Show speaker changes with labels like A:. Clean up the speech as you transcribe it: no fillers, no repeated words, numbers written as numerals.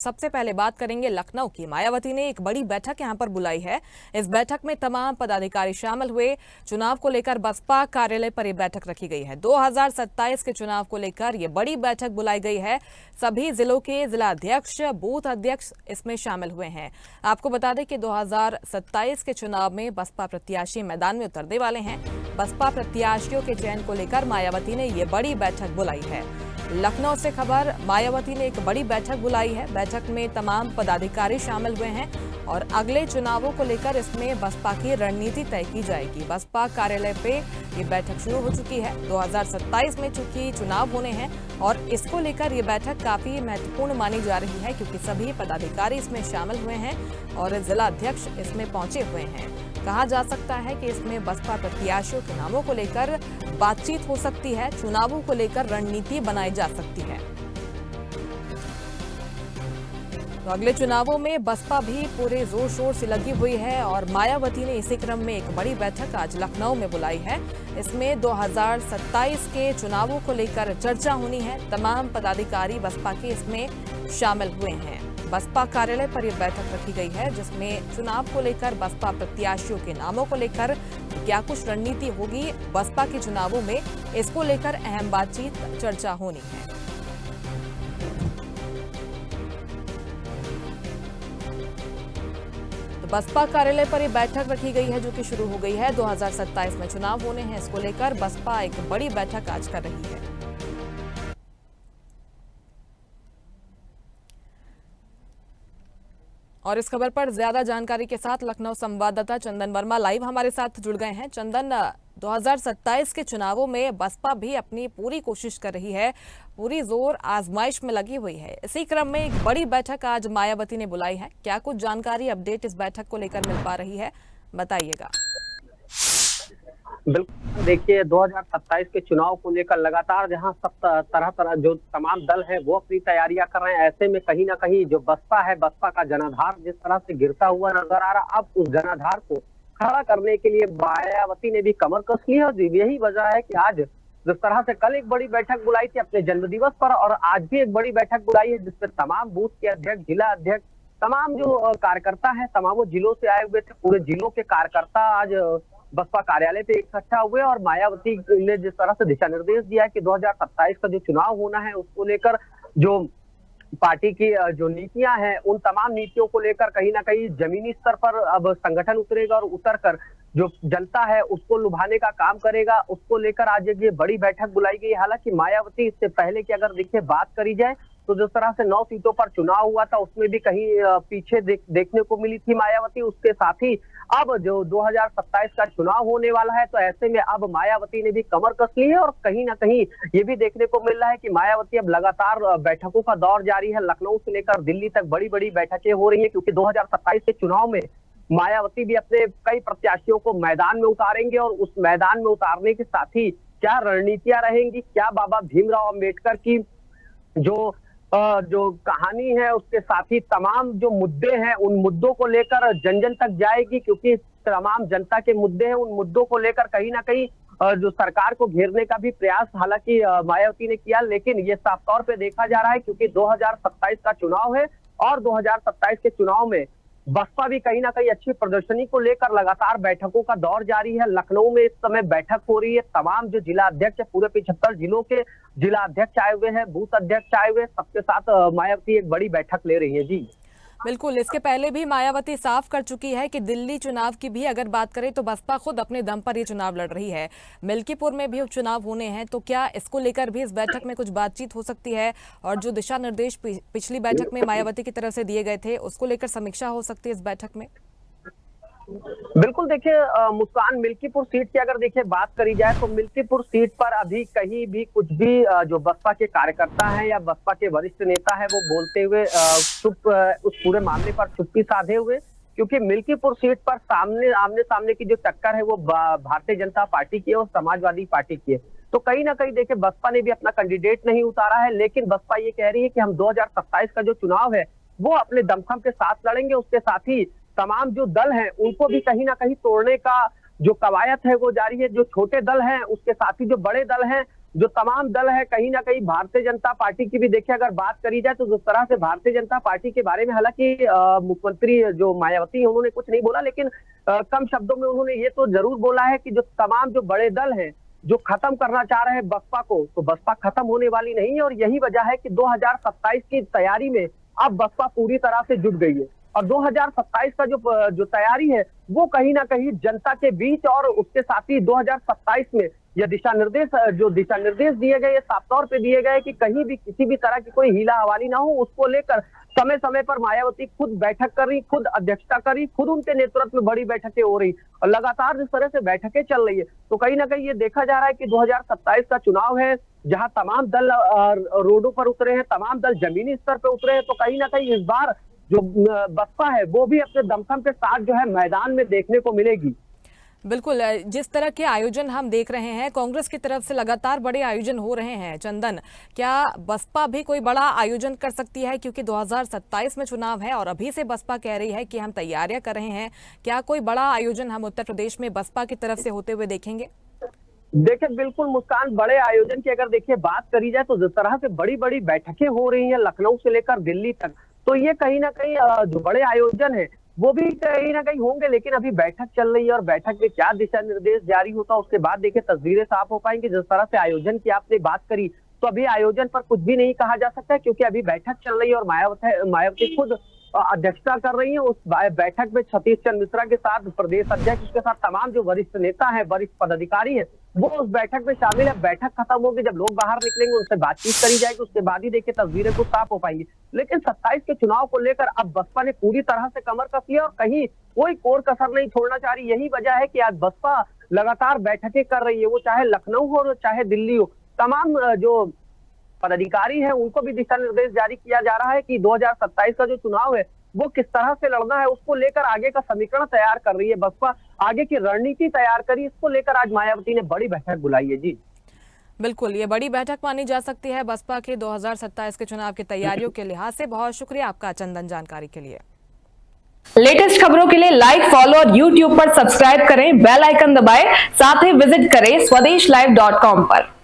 A: सबसे पहले बात करेंगे लखनऊ की। मायावती ने एक बड़ी बैठक यहां पर बुलाई है। इस बैठक में तमाम पदाधिकारी शामिल हुए। चुनाव को लेकर बसपा कार्यालय पर यह बैठक रखी गई है। 2027 के चुनाव को लेकर यह बड़ी बैठक बुलाई गई है। सभी जिलों के जिलाध्यक्ष, बूथ अध्यक्ष इसमें शामिल हुए हैं। आपको बता दें कि 2027 के चुनाव में बसपा प्रत्याशी मैदान में उतरने वाले हैं। बसपा प्रत्याशियों के चयन को लेकर मायावती ने यह बड़ी बैठक बुलाई है। लखनऊ से खबर, मायावती ने एक बड़ी बैठक बुलाई है। बैठक में तमाम पदाधिकारी शामिल हुए हैं और अगले चुनावों को लेकर इसमें बसपा की रणनीति तय की जाएगी। बसपा कार्यालय पे ये बैठक शुरू हो चुकी है। 2027 में चूंकि चुनाव होने हैं और इसको लेकर ये बैठक काफी महत्वपूर्ण मानी जा रही है, क्योंकि सभी पदाधिकारी इसमें शामिल हुए हैं और जिला अध्यक्ष इसमें पहुंचे हुए हैं। कहा जा सकता है कि इसमें बसपा प्रत्याशियों के नामों को लेकर बातचीत हो सकती है, चुनावों को लेकर रणनीति बनाई जा सकती है। तो अगले चुनावों में बसपा भी पूरे जोर शोर से लगी हुई है और मायावती ने इसी क्रम में एक बड़ी बैठक आज लखनऊ में बुलाई है। इसमें 2027 के चुनावों को लेकर चर्चा होनी है। तमाम पदाधिकारी बसपा के इसमें शामिल हुए हैं। बसपा कार्यालय पर यह बैठक रखी गई है, जिसमें चुनाव को लेकर बसपा प्रत्याशियों के नामों को लेकर क्या कुछ रणनीति होगी बसपा के चुनावों में, इसको लेकर अहम बातचीत चर्चा होनी है। तो बसपा कार्यालय पर यह बैठक रखी गई है, जो कि शुरू हो गई है। 2027 में चुनाव होने हैं, इसको लेकर बसपा एक बड़ी बैठक आज कर रही है। और इस खबर पर ज्यादा जानकारी के साथ लखनऊ संवाददाता चंदन वर्मा लाइव हमारे साथ जुड़ गए हैं। चंदन, 2027 के चुनावों में बसपा भी अपनी पूरी कोशिश कर रही है, पूरी जोर आजमाइश में लगी हुई है। इसी क्रम में एक बड़ी बैठक आज मायावती ने बुलाई है। क्या कुछ जानकारी, अपडेट इस बैठक को लेकर मिल पा रही है, बताइएगा।
B: बिल्कुल, देखिए 2027 के चुनाव को लेकर लगातार जहां सब तरह तरह जो तमाम दल हैं वो अपनी तैयारियां कर रहे हैं, ऐसे में कहीं ना कहीं जो बसपा है, बसपा का जनाधार जिस तरह से गिरता हुआ नजर आ रहा, अब उस जनाधार को खड़ा करने के लिए मायावती ने भी कमर कस ली है। और यही वजह है कि आज जिस तरह से कल एक बड़ी बैठक बुलाई थी अपने जन्मदिवस पर, और आज भी एक बड़ी बैठक बुलाई है, जिसमें तमाम बूथ के अध्यक्ष, जिला अध्यक्ष, तमाम जो कार्यकर्ता है, तमाम जिलों से आए हुए थे, पूरे जिलों के कार्यकर्ता आज बसपा कार्यालय पे इकट्ठा हुए। और मायावती ने जिस तरह से दिशा निर्देश दिया है कि 2027 का जो चुनाव होना है उसको लेकर जो पार्टी की जो नीतियां हैं, उन तमाम नीतियों को लेकर कहीं ना कहीं जमीनी स्तर पर अब संगठन उतरेगा और उतरकर जो जनता है उसको लुभाने का काम करेगा। उसको लेकर आज ये बड़ी बैठक बुलाई गई। हालांकि मायावती इससे पहले की अगर देखिए बात करी जाए तो जिस तरह से 9 सीटों पर चुनाव हुआ था उसमें भी कहीं पीछे देखने को मिली थी मायावती। उसके साथ ही अब जो 2027 का चुनाव होने वाला है, तो ऐसे में अब मायावती ने भी कमर कस ली है और कहीं ना कहीं ये भी देखने को मिल रहा है कि मायावती अब लगातार बैठकों का दौर जारी है। लखनऊ से लेकर दिल्ली तक बड़ी बड़ी बैठकें हो रही है, क्योंकि 2027 के चुनाव में मायावती भी अपने कई प्रत्याशियों को मैदान में उतारेंगे। और उस मैदान में उतारने के साथ ही क्या रणनीतियां रहेंगी, क्या बाबा भीमराव अम्बेडकर की जो कहानी है, उसके साथ ही तमाम जो मुद्दे हैं उन मुद्दों को लेकर जन जन तक जाएगी, क्योंकि तमाम जनता के मुद्दे हैं, उन मुद्दों को लेकर कहीं ना कहीं जो सरकार को घेरने का भी प्रयास हालांकि मायावती ने किया। लेकिन ये साफ तौर पे देखा जा रहा है, क्योंकि 2027 का चुनाव है और 2027 के चुनाव में बसपा भी कहीं ना कहीं अच्छी प्रदर्शनी को लेकर लगातार बैठकों का दौर जारी है। लखनऊ में इस समय बैठक हो रही है। तमाम जो जिला अध्यक्ष है, पूरे 75 जिलों के जिला अध्यक्ष आए हुए हैं, बूथ अध्यक्ष आए हुए हैं, सबके साथ मायावती एक बड़ी बैठक ले रही है। जी
A: बिल्कुल, इसके पहले भी मायावती साफ कर चुकी है कि दिल्ली चुनाव की भी अगर बात करें तो बसपा खुद अपने दम पर ये चुनाव लड़ रही है। मिल्कीपुर में भी उपचुनाव होने हैं, तो क्या इसको लेकर भी इस बैठक में कुछ बातचीत हो सकती है? और जो दिशा निर्देश पिछली बैठक में मायावती की तरफ से दिए गए थे, उसको लेकर समीक्षा हो सकती है इस बैठक में?
B: बिल्कुल, देखिए मुस्कान, मिल्कीपुर सीट की अगर देखिए बात करी जाए तो मिल्कीपुर सीट पर अभी कहीं भी कुछ भी जो बसपा के कार्यकर्ता हैं या बसपा के वरिष्ठ नेता है वो बोलते हुए उस पूरे मामले पर चुप्पी साधे हुए, क्योंकि मिल्कीपुर सीट पर आमने सामने की जो टक्कर है वो भारतीय जनता पार्टी की है और समाजवादी पार्टी की है। तो कहीं ना कहीं देखिए बसपा ने भी अपना कैंडिडेट नहीं उतारा है, लेकिन बसपा ये कह रही है कि हम 2027 का जो चुनाव है वो अपने दमखम के साथ लड़ेंगे। उसके साथ ही तमाम जो दल हैं उनको भी कहीं ना कहीं तोड़ने का जो कवायद है वो जारी है। जो छोटे दल हैं उसके साथ ही जो बड़े दल हैं जो तमाम दल है कहीं ना कहीं भारतीय जनता पार्टी की भी देखिए अगर बात करी जाए तो जिस तरह से भारतीय जनता पार्टी के बारे में हालांकि मुख्यमंत्री जो मायावती है उन्होंने कुछ नहीं बोला, लेकिन कम शब्दों में उन्होंने ये तो जरूर बोला है कि जो तमाम जो बड़े दल हैं जो खत्म करना चाह रहे हैं बसपा को, तो बसपा खत्म होने वाली नहीं है। और यही वजह है कि 2027 की तैयारी में अब बसपा पूरी तरह से जुट गई है। और 2027 का जो तैयारी है वो कहीं ना कहीं जनता के बीच और उसके साथ ही 2027 में यह दिशा निर्देश दिए गए, साफ तौर पे दिए गए कि कहीं भी किसी भी तरह की कोई हीला हवाली ना हो, उसको लेकर समय समय पर मायावती खुद बैठक कर रही, खुद अध्यक्षता कर रही, खुद उनके नेतृत्व में बड़ी बैठकें हो रही और लगातार जिस तरह से बैठकें चल रही है तो कहीं ना कहीं ये देखा जा रहा है कि 2027 का चुनाव है जहां तमाम दल रोडों पर उतरे हैं, तमाम दल जमीनी स्तर पर उतरे हैं, तो कहीं ना कहीं इस बार जो बसपा है वो भी अपने दमखम के साथ जो है मैदान में देखने को मिलेगी।
A: बिल्कुल, जिस तरह के आयोजन हम देख रहे हैं, कांग्रेस की तरफ से लगातार बड़े आयोजन हो रहे हैं। चंदन, क्या बसपा भी कोई बड़ा आयोजन कर सकती है? क्योंकि 2027 में चुनाव है और अभी से बसपा कह रही है कि हम तैयारियां कर रहे हैं। क्या कोई बड़ा आयोजन हम उत्तर प्रदेश में बसपा की तरफ से होते हुए देखेंगे?
B: देखिए बिल्कुल मुस्कान, बड़े आयोजन की अगर देखिए बात करी जाए तो जिस तरह से बड़ी बड़ी बैठकें हो रही हैं लखनऊ से लेकर दिल्ली तक, तो ये कहीं ना कहीं जो बड़े आयोजन है वो भी कहीं ना कहीं होंगे, लेकिन अभी बैठक चल रही है और बैठक में क्या दिशा निर्देश जारी होता है उसके बाद देखिए तस्वीरें साफ हो पाएंगी। जिस तरह से आयोजन की आपने बात करी तो अभी आयोजन पर कुछ भी नहीं कहा जा सकता क्योंकि अभी बैठक चल रही है और मायावती खुद अध्यक्षता कर रही है। उस बैठक में सतीश चंद्र मिश्रा के साथ प्रदेश अध्यक्ष के साथ तमाम जो वरिष्ठ नेता हैं, वरिष्ठ पदाधिकारी हैं, वो उस बैठक में शामिल है। बैठक खत्म होगी, जब लोग बाहर निकलेंगे उनसे बातचीत करी जाएगी, उसके बाद ही देखिए तस्वीरें कुछ साफ हो पाएंगी। लेकिन 27 के चुनाव को लेकर अब बसपा ने पूरी तरह से कमर कस लिया और कहीं कोई कोर कसर नहीं छोड़ना चाह रही। यही वजह है कि आज बसपा लगातार बैठकें कर रही है, वो चाहे लखनऊ हो चाहे दिल्ली हो। तमाम जो पदाधिकारी हैं उनको भी दिशा निर्देश जारी किया जा रहा है कि 2027 का जो चुनाव है वो किस तरह से लड़ना है, उसको लेकर आगे का समीकरण तैयार कर रही है बसपा, आगे की रणनीति तैयार करी। इसको लेकर आज मायावती ने बड़ी बैठक बुलाई है। जी
A: बिल्कुल, ये बड़ी बैठक मानी जा सकती है बसपा के 2027 के चुनाव की तैयारियों के लिहाज से। बहुत शुक्रिया आपका चंदन, जानकारी के लिए।
C: लेटेस्ट खबरों के लिए लाइक, फॉलो और यूट्यूब पर सब्सक्राइब करें, बेल आइकन दबाएं, साथ ही विजिट करें swedishlive.com पर।